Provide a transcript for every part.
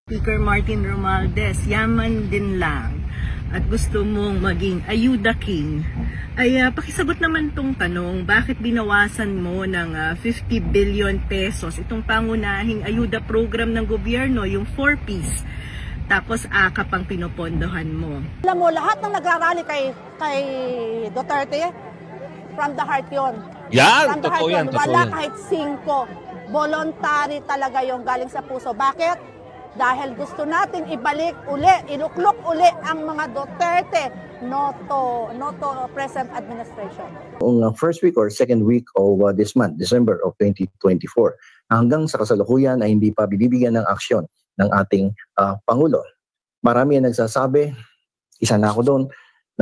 Speaker Martin Romualdez, yaman din lang at gusto mong maging ayuda king, ay pakisagot naman tong tanong, bakit binawasan mo ng 50 billion pesos itong pangunahing ayuda program ng gobyerno, yung 4Ps, tapos pang pinopondohan mo? Alam mo, lahat ng nagrarally kay Duterte, from the heart yun. Yan, from the heart totoo yan, yun. totoo Wala yan. kahit 5. Voluntary talaga yung galing sa puso. Bakit? Dahil gusto nating ibalik uli, inuklok uli ang mga Duterte no to present administration. Noong first week or second week of this month, December of 2024, hanggang sa kasalukuyan ay hindi pa binibigyan ng aksyon ng ating Pangulo. Marami ang nagsasabi, isa na ako doon,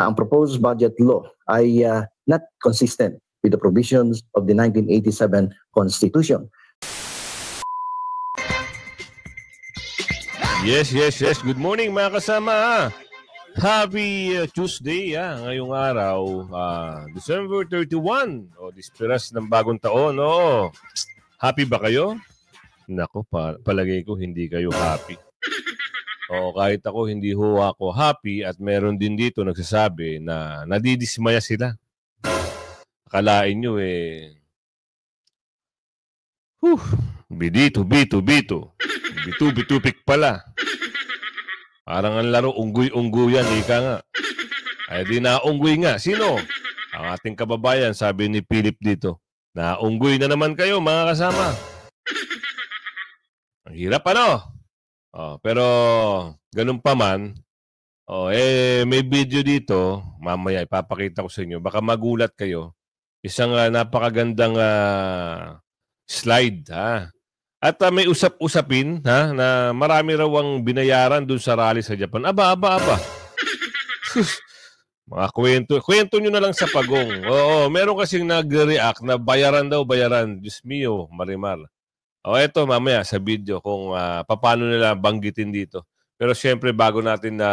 na ang proposed budget law ay not consistent with the provisions of the 1987 Constitution. Yes. Good morning mga kasama. Happy Tuesday ngayong araw, December 31. Dispiras ng bagong taon. Happy ba kayo? Nako, palagay ko hindi kayo happy. Kahit ako hindi ho ako happy at meron din dito nagsasabi na nadidismaya sila. Akalain nyo bito. Bitu-bitupik pala. Parang ang laro, unggoy-unggoyan, ika nga. Ay di naunggoy nga. Sino? Ang ating kababayan, sabi ni Philip dito. Naunggoy na naman kayo, mga kasama. Ang hirap pero ganun pa man, may video dito, mamaya ipapakita ko sa inyo. Baka magulat kayo. Isang napakagandang slide, At may usap-usapin na marami raw ang binayaran dun sa rally sa Japan. Aba. Mga kwento nyo na lang sa pagong. Meron kasing nag-react na bayaran. Diyos mio, Marimar. Eto mamaya sa video kung paano nila banggitin dito. Pero siyempre bago natin na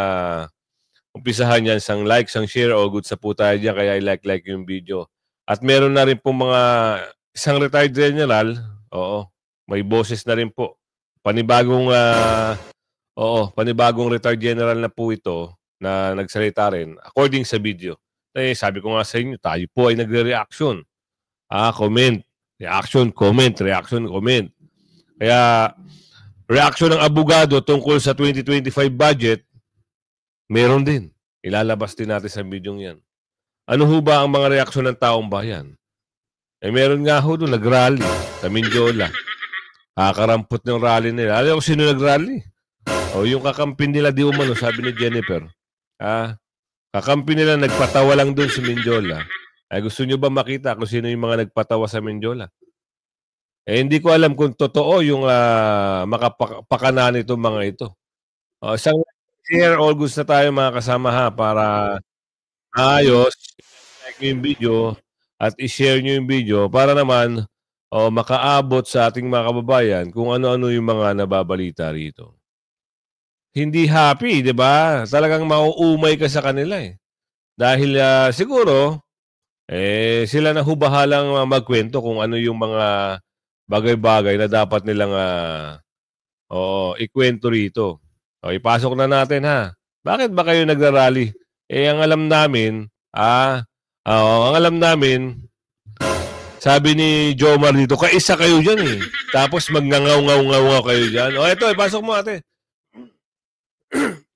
umpisahan yan, sang like, sang share, good sa po tayo dyan, kaya i-like yung video. At meron na rin pong mga isang retired general, may boses na rin po. Panibagong retired general na po ito na nagsalita rin according sa video. Sabi ko nga sa inyo, tayo po ay nagre-reaction. Comment, reaction, comment, reaction, comment. Kaya reaction ng abogado tungkol sa 2025 budget, meron din. Ilalabas din natin sa video yan. Ano ho ba ang mga reaksyon ng taong bayan? Meron nga ho doon, nag-rally sa Mindiola. Karampot ng rally nila. Alam ko sino nag-rally? Yung kakampi nila di umano, sabi ni Jennifer. Kakampi nila nagpatawa lang doon sa Mindiola. Gusto nyo ba makita kung sino yung mga nagpatawa sa Mindiola? Hindi ko alam kung totoo yung makapakanan itong mga ito. Isang share all goods na tayo mga kasama para ayos, like yung video at i-share nyo yung video para naman makaabot sa ating mga kababayan kung ano-ano yung mga nababalita rito. Hindi happy, di ba? Talagang mauumay ka sa kanila Dahil siguro, sila na hubahalang magkwento kung ano yung mga bagay-bagay na dapat nilang ikwento rito. Ipasok na natin Bakit ba kayo nagrarally? Ang alam namin, sabi ni Jomar dito, kaisa kayo dyan Tapos magngangaw-ngaw kayo dyan. Ito, ipasok mo ate.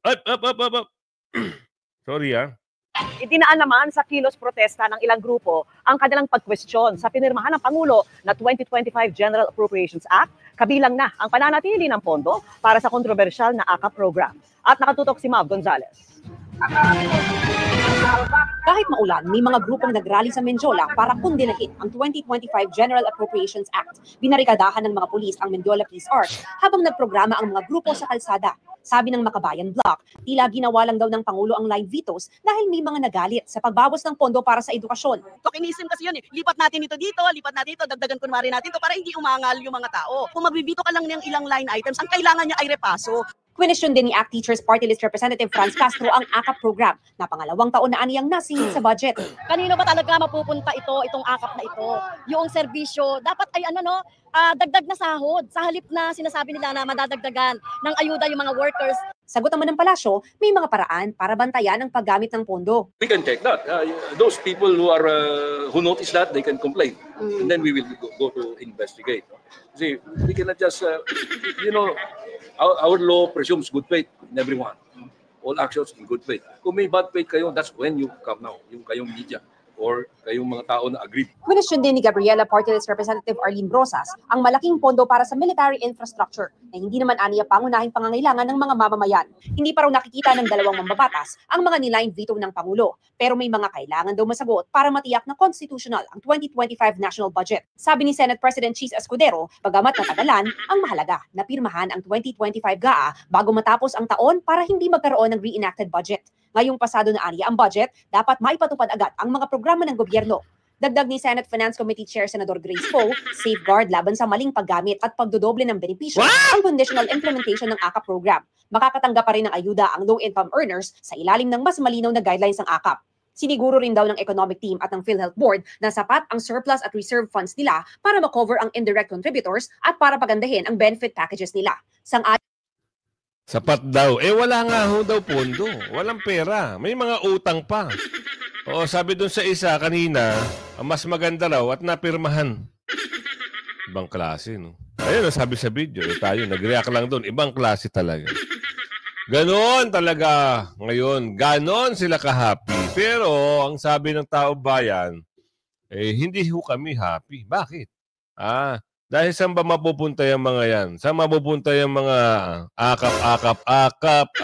Up. Sorry Itinaan naman sa kilos protesta ng ilang grupo ang kanilang pagkwestiyon sa pinirmahan ng Pangulo na 2025 General Appropriations Act, kabilang na ang pananatili ng pondo para sa kontrobersyal na AKAP program. At nakatutok si Mav Gonzalez. Kahit maulan, may mga grupong nagrally sa Mendiola para kundinahin ang 2025 General Appropriations Act. Binarikadahan ng mga pulis ang Mendiola Peace Arch habang nagprograma ang mga grupo sa kalsada. Sabi ng Makabayan Bloc, tila ginawa lang daw ng Pangulo ang live vetoes dahil may mga nagalit sa pagbawas ng pondo para sa edukasyon. Tokenism kasi yun Lipat natin ito dito, dagdagan kunwari natin ito para hindi umangal yung mga tao. Kung magbibito ka lang ng ilang line items, ang kailangan niya ay repaso. Kwenisyon din ni ACT Teachers Party List Representative Franz Castro ang AKAP program na pangalawang taon na aniyang nasingit sa budget. Kanino ba talaga mapupunta itong akap na ito? Yung serbisyo, dapat ay dagdag na sahod. Sa halip na sinasabi nila na madadagdagan ng ayuda yung mga workers. Sagot naman ng palasyo, may mga paraan para bantayan ang paggamit ng pondo. We can check that. Those people who notice that, they can complain. And then we will go to investigate. See, we cannot just, our law presumes good faith in everyone. All actions in good faith. Kung may bad faith kayo, that's when you come now. Yung kayong media or kayong mga tao na agreed. Kwenisyon din ni Gabriela Party List Representative Arlene Rosas ang malaking pondo para sa military infrastructure na hindi naman aniya pangunahing pangangailangan ng mga mamamayan. Hindi pa raw nakikita ng dalawang mambabatas ang mga nilaing veto ng Pangulo, pero may mga kailangan daw masagot para matiyak na constitutional ang 2025 national budget. Sabi ni Senate President Cheese Escudero, bagamat natagalan, ang mahalaga na pirmahan ang 2025 GAA bago matapos ang taon para hindi magkaroon ng reenacted budget. Ngayong pasado na aniya ang budget, dapat maipatupad agad ang mga programa ng gobyerno. Dagdag ni Senate Finance Committee Chair Senador Grace Poe, safeguard laban sa maling paggamit at pagdodoble ng benepisyo ang conditional implementation ng AKAP program. Makakatanggap pa rin ng ayuda ang low-income earners sa ilalim ng mas malinaw na guidelines ng AKAP. Siniguro rin daw ng economic team at ng PhilHealth Board na sapat ang surplus at reserve funds nila para makover ang indirect contributors at para pagandahin ang benefit packages nila. Sapat daw. Wala nga ho daw pondo. Walang pera. May mga utang pa. Oo, sabi dun sa isa kanina, mas maganda raw at napirmahan. Ibang klase, no? Ayun, sabi sa video. Tayo, nag-react lang dun. Ibang klase talaga. Ganon talaga ngayon. Ganon sila ka-happy. Pero, ang sabi ng tao bayan, hindi ho kami happy. Bakit? Dahil saan ba mapupunta yung mga yan? Saan mapupunta yung mga akap?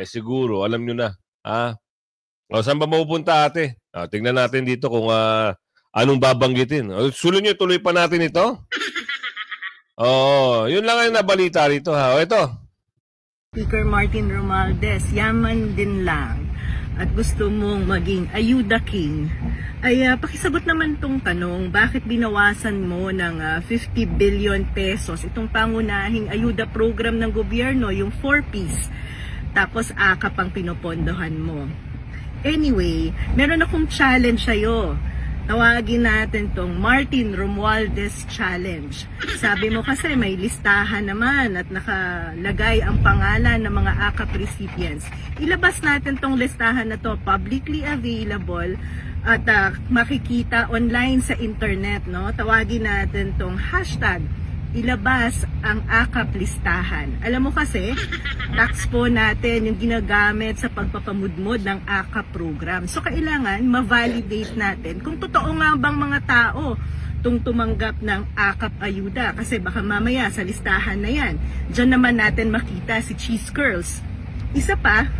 Siguro, alam nyo na. Saan ba mapupunta ate? Tingnan natin dito kung anong babanggitin. Sulo nyo, tuloy pa natin ito? Yun lang ang nabalita rito. Ito. Speaker Martin Romualdez, yaman din lang at gusto mong maging ayuda king, ay pakisagot naman tong tanong, bakit binawasan mo ng 50 billion pesos itong pangunahing ayuda program ng gobyerno, yung 4Ps, tapos AKAP ang pinopondohan mo. Anyway, meron akong challenge sa'yo. Tawagin natin tong Martin Romualdez Challenge. Sabi mo kasi may listahan naman at nakalagay ang pangalan ng mga AKAP recipients. Ilabas natin tong listahan na to, publicly available at makikita online sa internet, no? Tawagin natin tong hashtag ilabas ang AKAP listahan. Alam mo kasi, tax po natin yung ginagamit sa pagpapamudmod ng AKAP program. So, kailangan ma-validate natin kung totoo nga bang mga tao itong tumanggap ng AKAP ayuda. Kasi baka mamaya sa listahan na yan, dyan naman natin makita si Cheese Curls. Isa pa,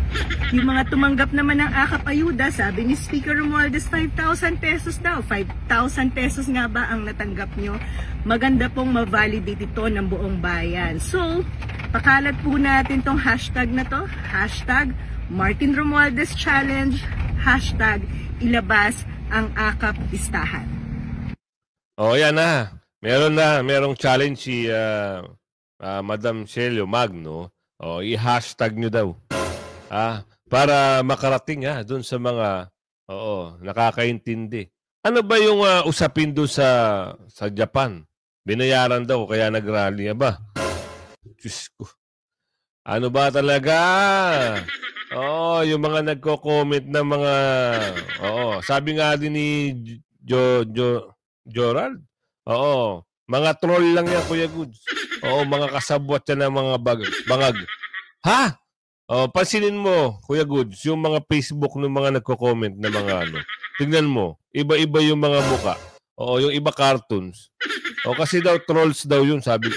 yung mga tumanggap naman ng AKAP ayuda, sabi ni Speaker Romualdez, 5,000 pesos daw. 5,000 pesos nga ba ang natanggap nyo? Maganda pong ma-validate ito ng buong bayan. So, pakalat po natin tong hashtag na to. Hashtag Martin Romualdez Challenge. Hashtag ilabas ang AKAP listahan. Yan na. Merong challenge si Madam Celio Magno. I-hashtag nyo daw. Para makarating doon sa mga nakakaintindi. Ano ba yung usapin doon sa Japan? Binayaran daw kaya nag-rally ba? Diyos ko. Ano ba talaga? Yung mga nagko-comment na mga sabi nga din ni Jorald. Mga troll lang yan, Kuya Goods. Mga kasabwat yan ng mga bangag. Pansinin mo, Kuya Goods, yung mga Facebook ng mga nagko-comment na mga Tingnan mo, iba-iba yung mga muka. Yung iba cartoons. Kasi daw trolls daw yun, sabi.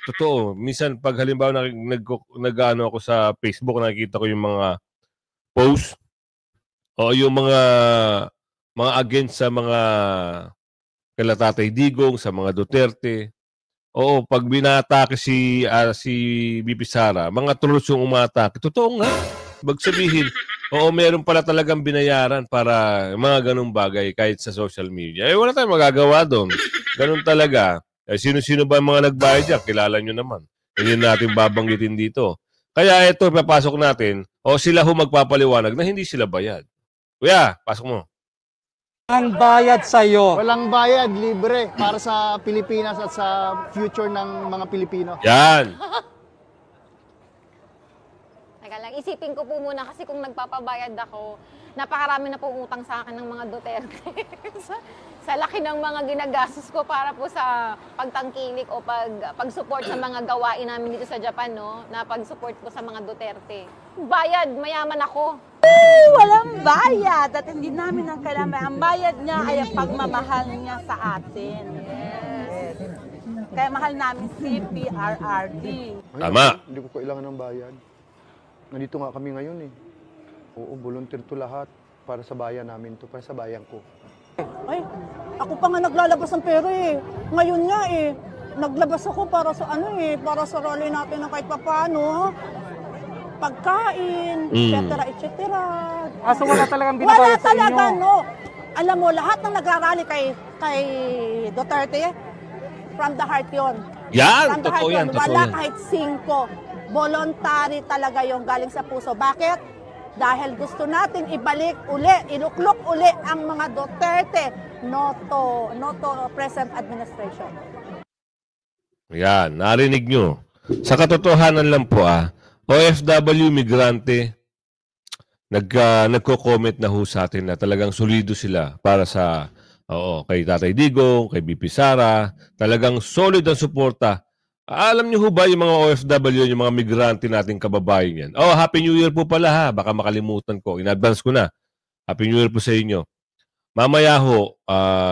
Totoo, minsan pag halimbawa nag-ano ako sa Facebook, nakikita ko yung mga post yung mga against sa mga kila Tatay Digong, sa mga Duterte. Pag binatake si BP Sara, mga trolls yung umatake. Totoo nga. Magsabihin, meron pala talagang binayaran para mga ganung bagay kahit sa social media. Wala tayong magagawa doon. Ganun talaga. Sino-sino ba mga nagbayad dyan? Kilala nyo naman. Hindi natin babanggitin dito. Kaya ito, papasok natin, o sila ho magpapaliwanag na hindi sila bayad. Kuya, pasok mo. Ang bayad sa'yo. Walang bayad, libre para sa Pilipinas at sa future ng mga Pilipino. Yan. Teka lang, isipin ko po muna kasi kung nagpapabayad ako, napakarami na pong utang sa akin ng mga Duterte. sa laki ng mga ginagastos ko para po sa pagtangkilik o pag-support sa mga gawain namin dito sa Japan, no? Na pag-support ko sa mga Duterte. Bayad, mayaman ako. Walang bayad at hindi namin ang kailangan. Ang bayad niya ay ang pagmamahal niya sa atin. Yes. Kaya mahal namin si PRRD. Tama. Hindi ko kailangan ng bayad. Nandito nga kami ngayon eh. Oo, volunteer to lahat para sa bayan namin to, para sa bayan ko. Ay, ako pa nga naglalabas ng pera eh. Ngayon nga eh, naglabas ako para sa para sa rally natin ng kahit papaano. Pagkain, etc. So wala talagang Wala binabayad sa talaga, inyo. no. Alam mo, lahat ng nagrarally kay Duterte, from the heart yon. Yan, From the heart totoo yan, yun. totoo Wala yan. kahit 5. Voluntary talaga yung galing sa puso. Bakit? Dahil gusto nating ibalik uli, iluklok uli ang mga Duterte no to present administration. Yan, narinig nyo. Sa katotohanan lang po OFW migrante, nagko-comment na ho sa atin na talagang solido sila para sa, kay Tatay Digong, kay BP Sara, talagang solid ang suporta. Alam niyo ho ba yung mga OFW, yung mga migrante nating kababayan yan? Happy New Year po pala ha. Baka makalimutan ko. In-advance ko na. Happy New Year po sa inyo. Mamaya ho,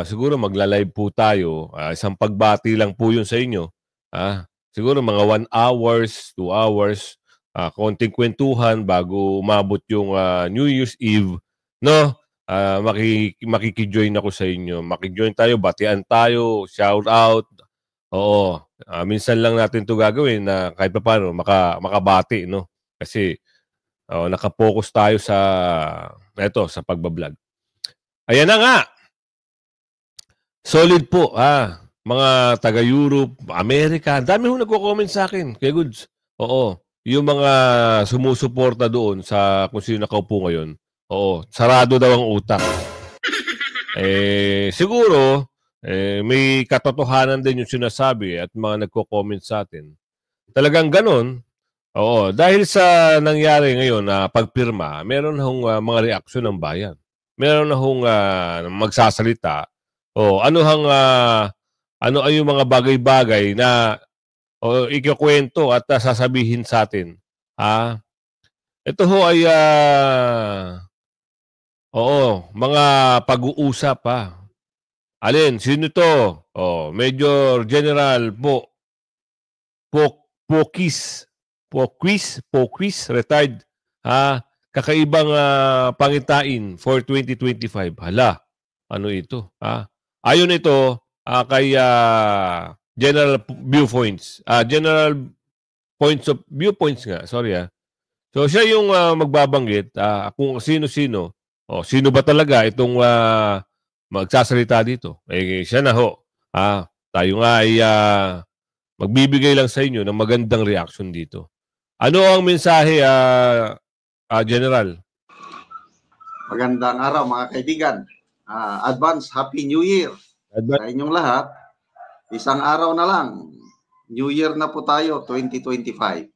siguro magla-live po tayo. Isang pagbati lang po yun sa inyo. Siguro mga 1 hours, 2 hours, konting kwentuhan bago umabot yung New Year's Eve. No? Makikijoin ako sa inyo. Makijoin tayo, batian tayo, shout out. Oo. Minsan lang natin ito gagawin na kahit pa paano makabati, no? Kasi nakapokus tayo sa pagbablog. Ayan na nga. Solid po, mga taga-Europe, Amerika. Dami ho nagko-comment sa akin. Kaya goods. Oo. Yung mga sumusuporta doon sa kung sino nakaupo ngayon. Oo. Sarado daw ang utak. Siguro, may katotohanan din yung sinasabi at mga nagko-comment sa atin. Talagang ganon. Oo. Dahil sa nangyari ngayon na pagpirma, meron na hong mga reaksyon ng bayan. Meron na hong magsasalita. Ano ay yung mga bagay-bagay na ikikwento at sasabihin sa atin. Ito ho ay mga pag-uusap Alin, sino to? Major General Pokis, retired. Kakaibang pangitain for 2025. Hala, ano ito? Ayon ito kay General Viewpoints. General Points of Viewpoints nga, sorry So siya yung magbabanggit kung sino-sino. Sino ba talaga itong magsasalita dito? Siya na ho. Tayo nga ay magbibigay lang sa inyo ng magandang reaction dito. Ano ang mensahe, General? Magandang araw mga kaibigan. Advance Happy New Year sa inyong lahat. Isang araw na lang. New Year na po tayo, 2025.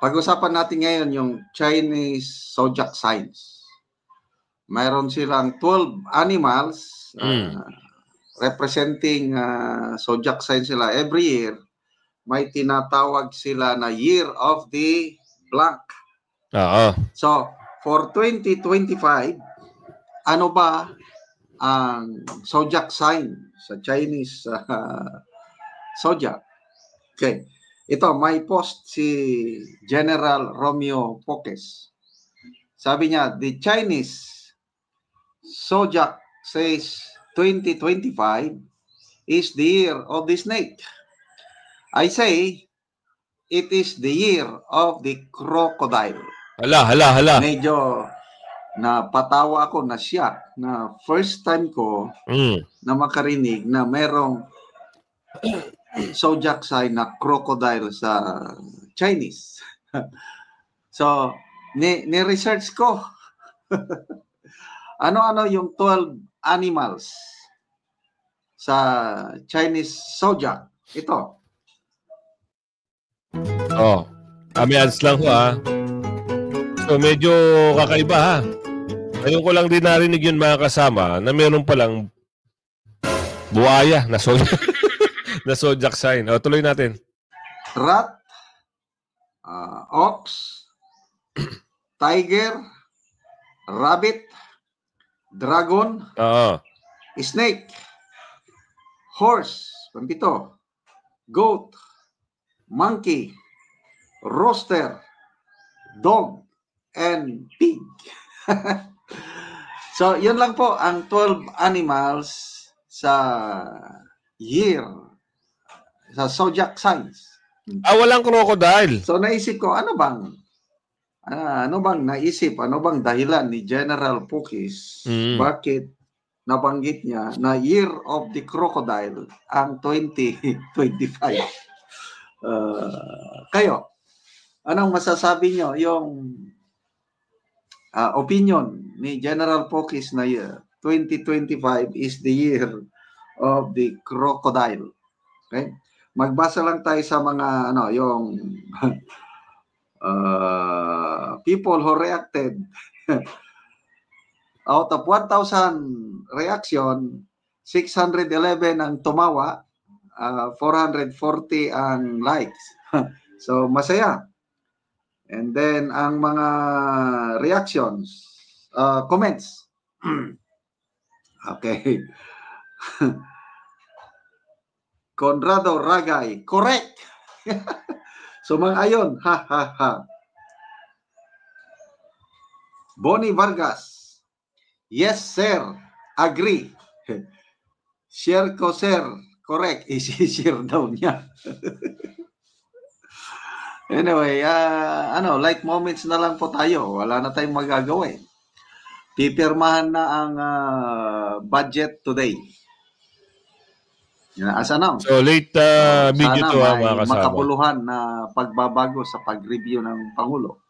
Pag-usapan natin ngayon yung Chinese zodiac signs. Mayroon silang 12 animals representing zodiac signs sila. Every year, may tinatawag sila na Year of the Blank. So, for 2025, ano ba ang zodiac sign sa Chinese zodiac? Okay. Ito, may post si General Romeo Pokes. Sabi niya, the Chinese zodiac says 2025 is the year of the snake. I say, it is the year of the crocodile. Hala. Medyo napatawa ako, na-shock na first time ko na makarinig na merong zodiac sign na crocodile sa Chinese. So, ni-research ko. Ano-ano yung 12 animals sa Chinese zodiac? Ito. Oh, kami ads lang ko So, medyo kakaiba ha. Ngayon ko lang din narinig yun mga kasama na meron palang buhaya na zodiac sign. O, tuloy natin. Rat, ox, tiger, rabbit, dragon, snake, horse, pampito, goat, monkey, rooster, dog, and pig. So, yun lang po ang 12 animals sa year, sa zodiac signs. Walang crocodile. So, naisip ko, ano bang naisip, ano bang dahilan ni General Pukis, bakit nabanggit niya na Year of the Crocodile ang 2025? Kayo, anong masasabi nyo yung opinion ni General Pukis na 2025 is the year of the crocodile? Okay? Magbasa lang tayo sa mga yung people who reacted. Out of 1,000 reaction, 611 ang tumawa, 440 ang likes. So, masaya. And then, ang mga reactions, comments. Okay. Conrado Ragay, correct. Sumang-ayon, ha ha ha. Bonnie Vargas, yes sir, agree. Share ko sir, correct. I-share daw niya. Anyway, light moments na lang po tayo. Wala na tayong magagawa eh. Pipirmahan na ang budget today. As announced. So, late video to mga kasama. Makabuluhan na pagbabago sa pag-review ng Pangulo.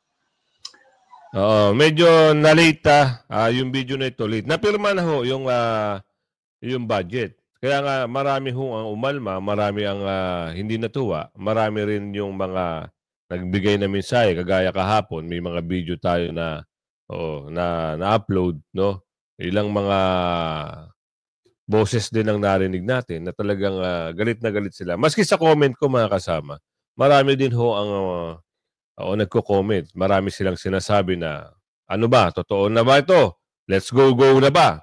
Medyo na-late yung video na ito. Late. Napirma na ho yung budget. Kaya nga marami ho ang umalma, marami ang hindi natuwa, marami rin yung mga nagbigay na mensahe kagaya kahapon, may mga video tayo na na-upload, no? Ilang mga boses din ang narinig natin na talagang galit na galit sila. Maski sa comment ko mga kasama, marami din ho ang nagko-comment. Marami silang sinasabi na, ano ba, totoo na ba ito? Let's go na ba?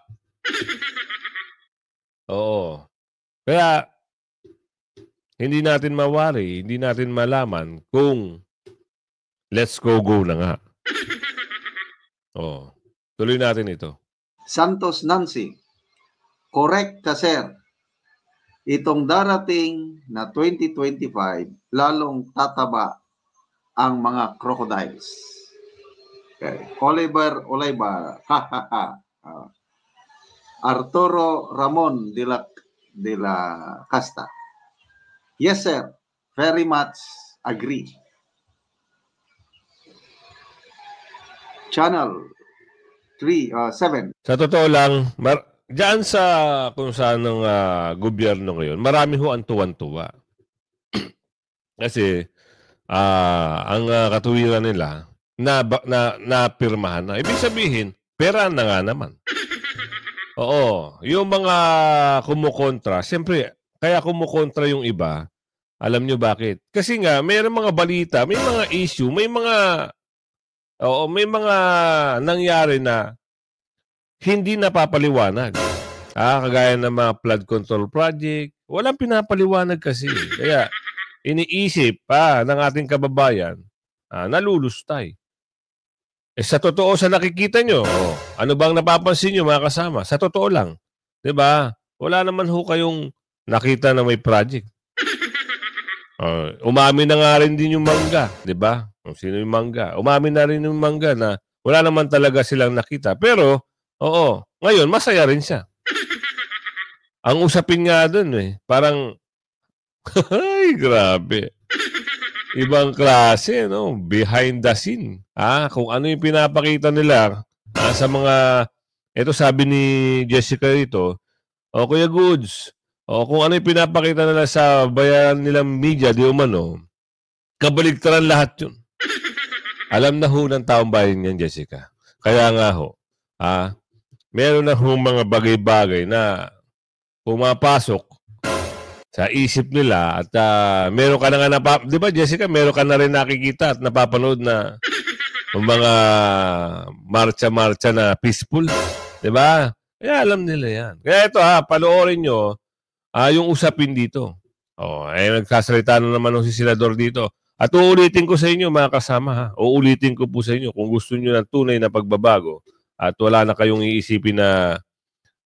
Oo. Kaya, hindi natin mawari, hindi natin malaman kung let's go na nga. Tuloy natin ito. Santos Nancy, correct ka sir. Itong darating na 2025, lalong tataba ang mga crocodiles. Okay. Oliver Olayba, Arturo Ramon de la Casta. Yes, sir. Very much agree. Channel 7. Sa totoo lang, diyan sa kung saan ng gobyerno ngayon, marami ho ang tuwan-tuwa. Kasi ang katuwiran nila na pirmahan na. Ibig sabihin, pera na nga naman. Oo. Yung mga kumukontra, siyempre, kaya kumukontra yung iba, alam nyo bakit? Kasi nga, mayroong mga balita, may mga issue, may mga nangyari na hindi napapaliwanag. Kagaya ng mga flood control project, walang pinapaliwanag kasi. Kaya, iniisip ng ating kababayan, nalulustay. Sa totoo, sa nakikita nyo, ano bang napapansin nyo mga kasama? Sa totoo lang. 'Di ba? Wala naman ho kayong nakita na may project. Umamin na nga rin din yung mangga. 'Di ba? Sino yung mangga? Umamin na rin yung mangga na wala naman talaga silang nakita. Pero, ngayon, masaya rin siya. Ang usapin nga dun parang Ay, grabe. Ibang klase, no? Behind the scene. Kung ano yung pinapakita nila sa mga... Ito sabi ni Jessica rito, Kuya Goods, kung ano yung pinapakita nila sa bayan nilang media, di umano, kabaligtaran lahat yun. Alam na ho ng taong bayan yan, Jessica. Kaya nga ho, meron na ho mga bagay-bagay na pumapasok sa isip nila at meron ka na nga di ba Jessica, meron ka na rin nakikita at napapanood na mga marcha-marcha na peaceful. Di ba? Kaya alam nila yan. Kaya ito panoorin nyo yung usapin dito. Nagsasalita na naman si Senador dito. At uulitin ko sa inyo mga kasama uulitin ko po sa inyo kung gusto nyo ng tunay na pagbabago at wala na kayong iisipin na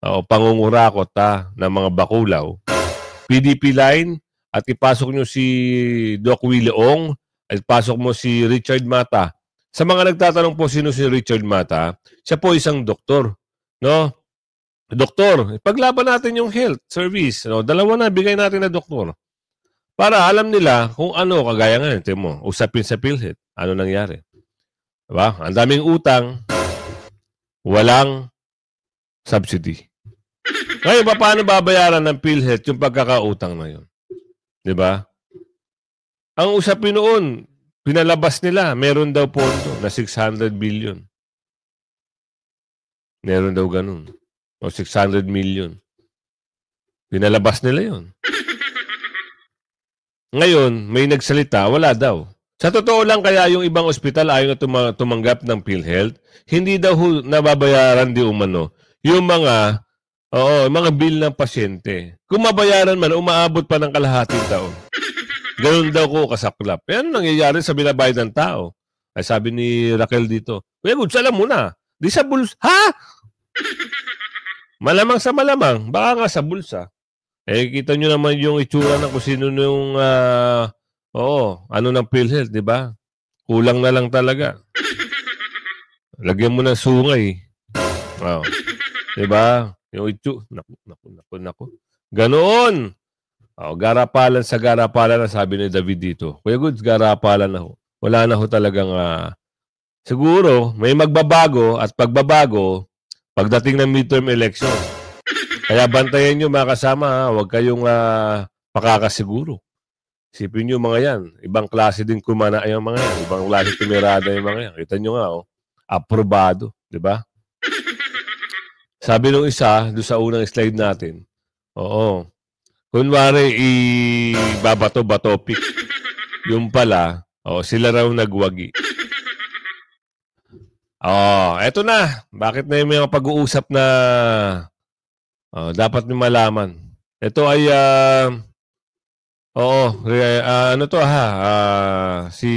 pangungurakot ng mga bakulaw. PDP line at ipasok nyo si Doc Willie Ong at ipasok mo si Richard Mata. Sa mga nagtatanong po sino si Richard Mata, siya po isang doktor. No? Doktor, paglaban natin yung health service. No? Dalawa na bigay natin na doktor. Para alam nila kung ano, kagaya nga, mo, usapin sa PhilHealth. Ano nangyari? Diba? Ang daming utang, walang subsidy. Ngayon, paano babayaran ng PhilHealth yung pagkakautang na yun? Diba? Ang usapin noon, pinalabas nila, meron daw pondo na 600 billion. Meron daw ganun. O 600 million. Pinalabas nila yun. Ngayon, may nagsalita, wala daw. Sa totoo lang kaya yung ibang ospital ayaw na tumanggap ng PhilHealth, hindi daw nababayaran di umano yung mga bill ng pasyente. Kung mabayaran man, umaabot pa ng kalahating taon. Ganun daw ko kasaklap. Yan nangyayari sa binabayad ng tao. Ay sabi ni Raquel dito, Kuya Goods, alam mo na, di sa bulsa. Ha? Malamang sa malamang, baka nga sa bulsa. Kita nyo naman yung itsura ng kung sino yung, ng PhilHealth, di ba? Kulang na lang talaga. Lagyan mo ng sungay. Di ba? Yung itsura. Naku. Ganoon. Garapalan sa garapalan na sabi ni David dito. Kuya Goods, garapalan na ho. Wala na ho talagang, siguro, may magbabago at pagbabago pagdating ng midterm election. Kaya bantayan nyo mga kasama, huwag kayong pakakasiguro. Isipin nyo mga yan. Ibang klase din kumana yung mga yan. Ibang klase tumirada yung mga yan. Kita nyo nga, aprobado. Di ba? Sabi nung isa, doon sa unang slide natin, kunwari, ibabato-bato pick. Yung pala, sila raw nagwagi. Eto na. Bakit na yung mga pag-uusap na dapat nyo malaman. Ito ay, si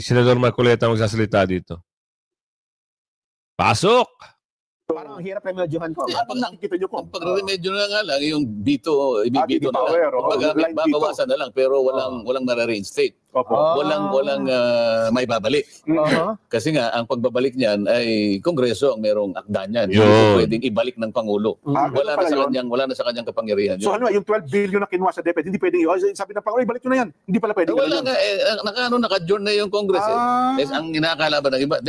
Senador Marcoleta ang magsasalita dito. Pasok! Parang ang hirap remedyohan ko. Nakikita nyo po. Ang pag-remedyo na nga lang, yung ibibito na lang. Babawasan na lang, pero walang nare-reinstate. Walang may babalik. Kasi nga, ang pagbabalik niyan ay Kongreso ang merong akda niyan. Hindi po pwedeng ibalik ng Pangulo. Wala na sa kanyang kapangyarihan. So ano, yung 12 billion na kinuha sa DepEd, hindi pwedeng sabi ng Pangulo, ibalik nyo na yan. Hindi pala pwedeng. Wala nga, naka-adjourn na yung Congress. Ang inakalaban ng iba.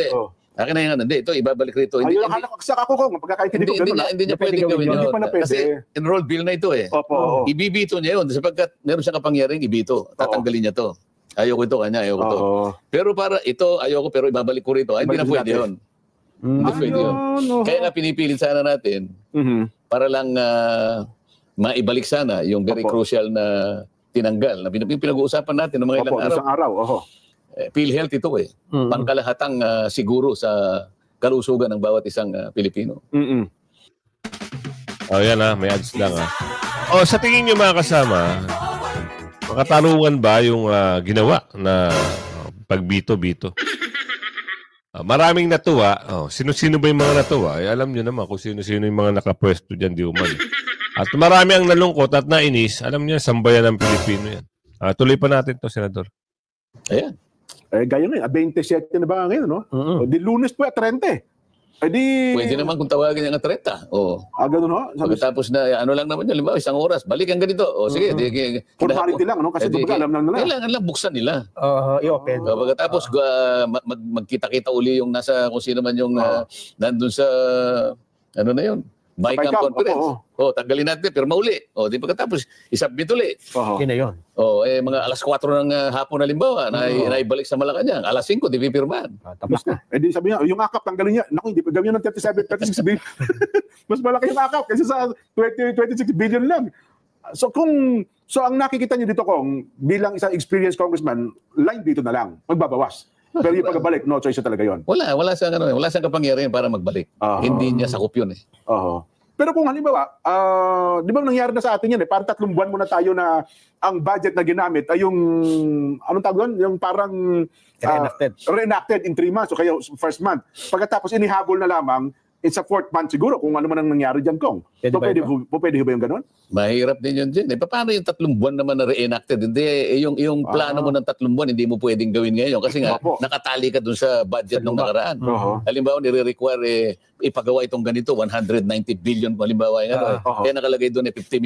Akin na yung ito, ibabalik rito. Hindi niya pwedeng gawin yun. Kasi enrolled bill na ito Ibibito niya yun sapagkat meron siyang kapangyarihan ibito. Tatanggalin niya to. Ayoko ito kanya, ayoko to. Pero para ito, ayoko pero ibabalik ko rito. Hindi na pwede yun. Hindi pwede yun. Kaya nga pinipilit sana natin para lang maibalik sana yung very crucial na tinanggal na pinag-uusapan natin ng mga ilang araw. Isang araw. PhilHealth ito pangkalahatang siguro sa kalusugan ng bawat isang Pilipino. Yan may ads lang sa tingin nyo mga kasama, makatarungan ba yung ginawa na pagbito-bito? Maraming natuwa. Sino-sino ba yung mga natuwa? Alam nyo naman kung sino-sino yung mga nakapwesto dyan di umano. At marami ang nalungkot at nainis. Alam niyo, sambayan ng Pilipino yan. Tuloy pa natin to, Senador. Ayan. Gaya ngayon, 27 na ba ngayon, no? Di Lunes po, 30. Pwede naman kung tawagin yung 30. Oo. Ganun ho? Pagkatapos na, ano lang naman yun, limbawa, 1 oras, balik ang ganito. O sige. Formality lang, no? Kasi alam lang nila. Kailangan lang buksan nila. I-open. Pagkatapos, magkita-kita uli yung nasa, kung sino man yung nandun sa, ano na yun, BICAM conference. Tanggalin natin, pirma uli. Di pagkatapos, isubmit uli. Yun na yun. Mga alas 4 ng hapon na limbawa, naibalik sa Malacanang. Alas 5, di pipirmahan. Tapos na. Di sabi niya, yung akap, tanggalin niya. Naku, hindi pa gawin ng 36 billion. Mas malaki yung akap kasi sa 26 billion lang. So ang nakikita niyo dito kung bilang isang experienced congressman, line dito na lang, magbabawas. Pero yung pagbalik, no choice talaga yon. Wala siyang kapangyarihan para magbalik. Hindi niya sakop yun eh. Pero kung halimbawa, di ba nangyari na sa atin yan eh, parang 3 buwan muna tayo na ang budget na ginamit ay yung, anong tawag doon? Yung parang reenacted in 3 months o kaya first month. Pagkatapos inihabol na lamang, it's a 4th month siguro kung ano man ang nangyari dyan, Kong. Pwede ba yung ganun? Mahirap din yun dyan. Paano yung 3 buwan naman na reenacted? Hindi, yung plano mo ng 3 buwan, hindi mo pwedeng gawin ngayon. Kasi nga, nakatali ka dun sa budget ng nakaraan. Halimbawa, nire-require ipagawa itong ganito, 190 billion, halimbawa, kaya nakalagay doon 50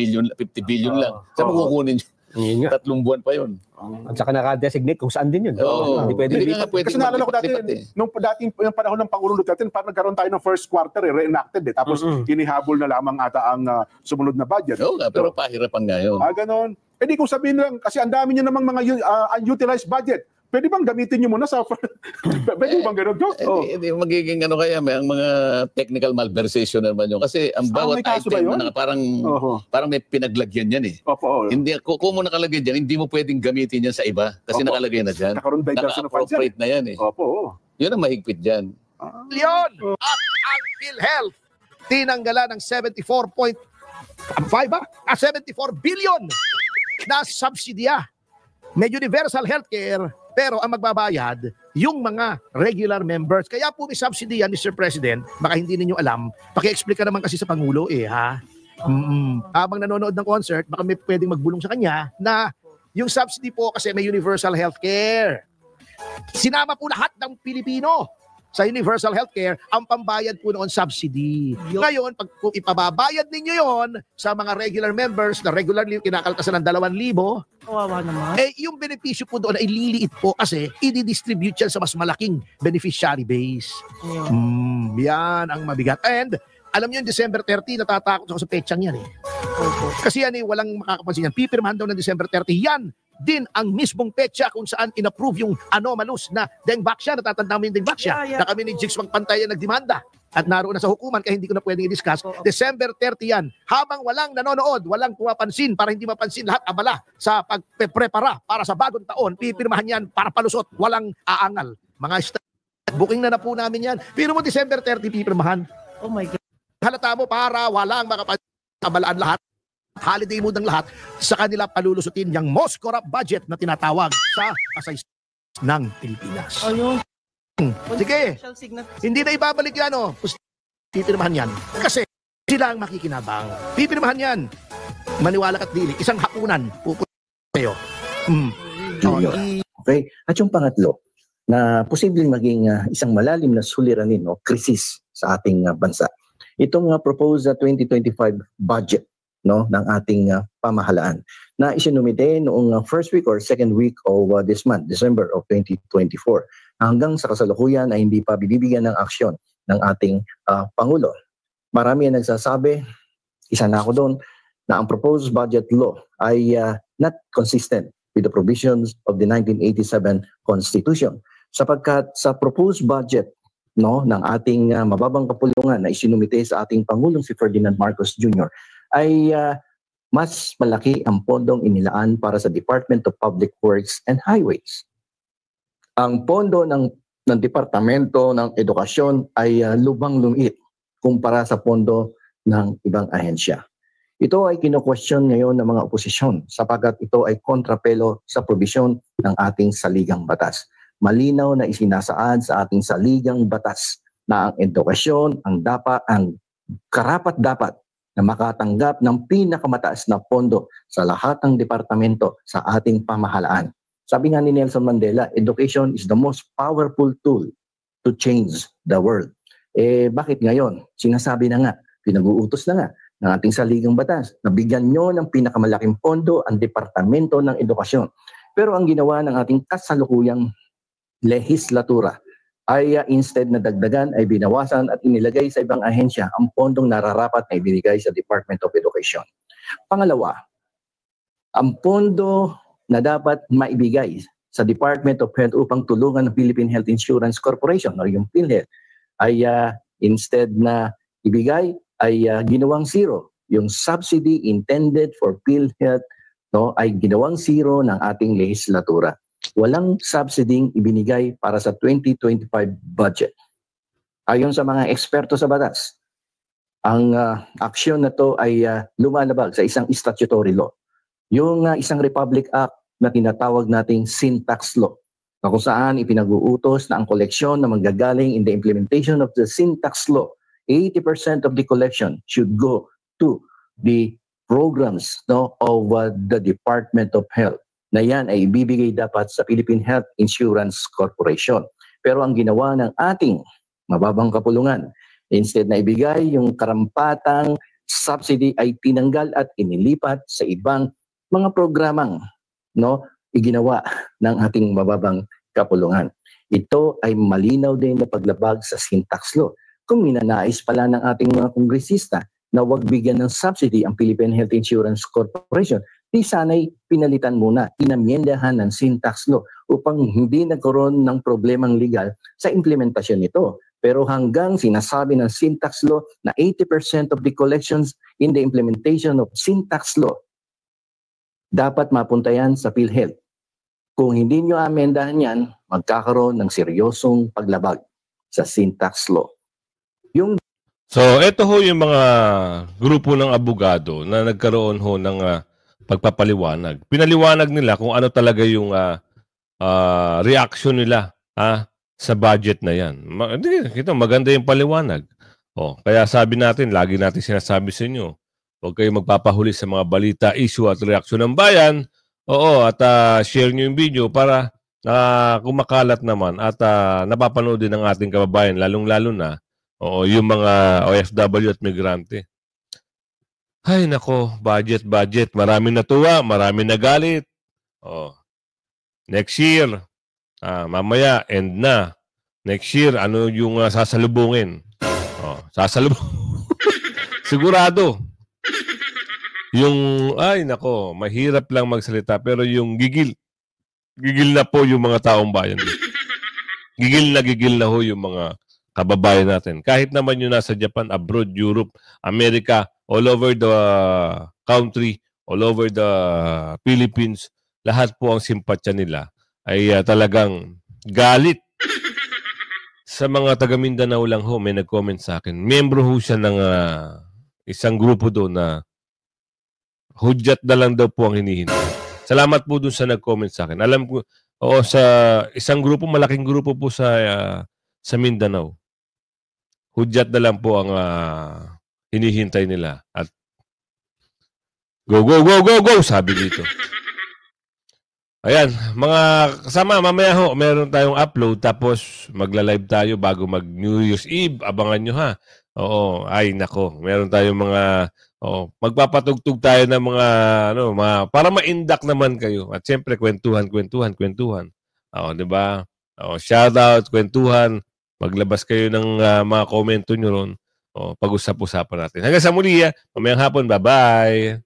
billion lang. Saan mo kukunin 3 buwan pa yun? At saka naka-designate kung saan din yun. Hindi pwede. Kasi naalala ko dati, nung dating yung panahon ng Pangulong Duterte, parang nagkaroon tayo ng first quarter, reenacted eh. Tapos inihabol na lamang ata ang sumunod na budget. Pero pahirapan nga yun. Ganon. Di kung sabihin lang, kasi ang dami nyo namang mga unutilized budget. Pwede bang gamitin nyo muna sa... Pwede bang gano'n? Hindi magiging kaya ang mga technical malversation naman yun. Kasi ang bawat item na parang may pinaglagyan yan eh. Hindi, kung mo nakalagay dyan, hindi mo pwedeng gamitin yan sa iba. Kasi nakalagay na dyan. Naka-appropriate na yan eh. Yun ang mahigpit dyan. Leon at ang PhilHealth tinanggalan ng 74 billion na subsidya. May universal healthcare pero ang magbabayad yung mga regular members. Kaya po may subsidy yan, Mr. President. Baka hindi ninyo alam. Paki-explain ka naman kasi sa Pangulo ha. Habang nanonood ng concert, baka may pwedeng magbulong sa kanya na yung subsidy po kasi may universal healthcare. Sinama po lahat ng Pilipino sa universal healthcare, ang pambayad po noon subsidy. Ngayon, pag ipababayad ninyo yon sa mga regular members na regularly kinakaltasan ng 2,000, kawawa naman. Yung benepisyo po doon ay liliit po kasi i-distribute yan sa mas malaking beneficiary base. Yan ang mabigat. And alam niyo, December 30, natatakot ako sa petsang yan eh. Kasi yan walang makakapansin yan. Pipirmahan daw ng December 30. Yan din ang mismong petsa kung saan inapprove yung anomalous na Dengbaksya. Natatanda mo yung Dengbaksya na kami ni Jigs Magpantay ang nagdemanda at naroon na sa hukuman kaya hindi ko na pwedeng i-discuss. December 30 yan. Habang walang nanonood, walang pumapansin para hindi mapansin lahat abala sa pagpe-prepara para sa bagong taon, pipirmahan yan para palusot. Walang aangal. Mga booking na po namin yan. Pero mo December 30 pipirmahan. Oh my God. Halata mo para walang makapabalaan lahat. Holiday mood ng lahat sa kanila palulusutin yung most corrupt budget na tinatawag sa kasaysayan ng Pilipinas. Sige, hindi na ibabalik yan pipirmahan yan. Kasi sila ang makikinabang. Pipirmahan yan. Maniwala ka't dili. Isang hapunan. Pupunta kayo. Okay. At yung pangatlo, na posibleng maging isang malalim na suliranin o krisis sa ating bansa. Itong proposed 2025 budget ng ating pamahalaan na isinumite noong first week or second week of this month, December of 2024. Hanggang sa kasalukuyan ay hindi pa binibigyan ng aksyon ng ating Pangulo. Marami ang nagsasabi, isa na ako doon, na ang proposed budget law ay not consistent with the provisions of the 1987 Constitution. Sapagkat sa proposed budget ng ating mababang kapulungan na isinumite sa ating Pangulong si Ferdinand Marcos Jr. ay mas malaki ang pondong inilaan para sa Department of Public Works and Highways. Ang pondo ng Departamento ng Edukasyon ay lubang-lumiit kumpara sa pondo ng ibang ahensya. Ito ay kino-question ngayon ng mga oposisyon sapagkat ito ay kontrapelo sa probisyon ng ating saligang batas. Malinaw na isinasaad sa ating saligang batas na ang edukasyon ang karapat-dapat na makatanggap ng pinakamataas na pondo sa lahat ng departamento sa ating pamahalaan. Sabi nga ni Nelson Mandela, education is the most powerful tool to change the world. Bakit ngayon? Sinasabi na nga, pinag-uutos na nga ng ating saligang batas na bigyan nyo ng pinakamalaking pondo ang Departamento ng Edukasyon. Pero ang ginawa ng ating kasalukuyang lehislatura ay instead na dagdagan ay binawasan at inilagay sa ibang ahensya ang pondong nararapat na ibinigay sa Department of Education. Pangalawa, ang pondo na dapat maibigay sa Department of Health upang tulungan ng Philippine Health Insurance Corporation o yung PhilHealth ay instead na ibigay ay ginawang zero. Yung subsidy intended for PhilHealth ay ginawang zero ng ating lehislatura. Walang subsiding ibinigay para sa 2025 budget. Ayon sa mga eksperto sa batas, ang aksyon na to ay lumalabag sa isang statutory law. Yung isang Republic Act na tinatawag nating sin tax law, na kung saan ipinag-uutos na ang koleksyon na manggagaling in the implementation of the sin tax law, 80% of the collection should go to the programs of the Department of Health, na yan ay ibibigay dapat sa Philippine Health Insurance Corporation. Pero ang ginawa ng ating mababang kapulungan, instead na ibigay yung karampatang subsidy ay tinanggal at inilipat sa ibang mga programang iginawa ng ating mababang kapulungan. Ito ay malinaw din na paglabag sa sin tax law. Kung minanais pala ng ating mga kongresista na wag bigyan ng subsidy ang Philippine Health Insurance Corporation, di sana'y pinalitan muna, inamyendahan ng sin tax law upang hindi nagkaroon ng problemang legal sa implementasyon nito. Pero hanggang sinasabi ng sin tax law na 80% of the collections in the implementation of sin tax law dapat mapunta yan sa PhilHealth. Kung hindi nyo amendahan yan, magkakaroon ng seryosong paglabag sa sin tax law. So, ito ho yung mga grupo ng abogado na nagkaroon ho ng pagpapaliwanag. Pinaliwanag nila kung ano talaga yung reaction nila sa budget na yan. Kita, maganda yung paliwanag. Kaya sabi natin, lagi natin sinasabi sa inyo, huwag kayong magpapahuli sa mga balita, issue at reaksyon ng bayan. At share nyo yung video para kumakalat naman at napapanood din ng ating kababayan, lalong-lalo na yung mga OFW at migrante. Ay, nako, budget. Marami natuwa, marami nagalit. Next year, mamaya, end na. Next year, ano yung sasalubungin? Sigurado. Ay, nako, mahirap lang magsalita, pero yung gigil na po yung mga taong bayan. Gigil na ho yung mga kababayan natin. Kahit naman yung nasa Japan, abroad, Europe, America, all over the country, all over the Philippines, lahat po ang simpatya nila ay talagang galit. Sa mga taga Mindanao lang ho, may nag-comment sa akin. Membro ho siya ng isang grupo doon na hudyat na lang daw po ang hinihintay. Salamat po doon sa nag-comment sa akin. Alam ko, sa isang grupo, malaking grupo po sa Mindanao. Hudyat na lang po ang hinihintay nila. At go, sabi dito. Ayan, mga kasama, mamaya ho, meron tayong upload, tapos magla-live tayo bago mag-New Year's Eve. Abangan nyo ha. Ay nako, meron tayong mga, magpapatugtog tayo ng mga, para ma-induct naman kayo. At siyempre, kwentuhan. Diba? Shoutout, kwentuhan. Maglabas kayo ng mga komento nyo ron. Pag-usap-usapan natin. Hanggang sa muli, mamayang hapon. Bye-bye!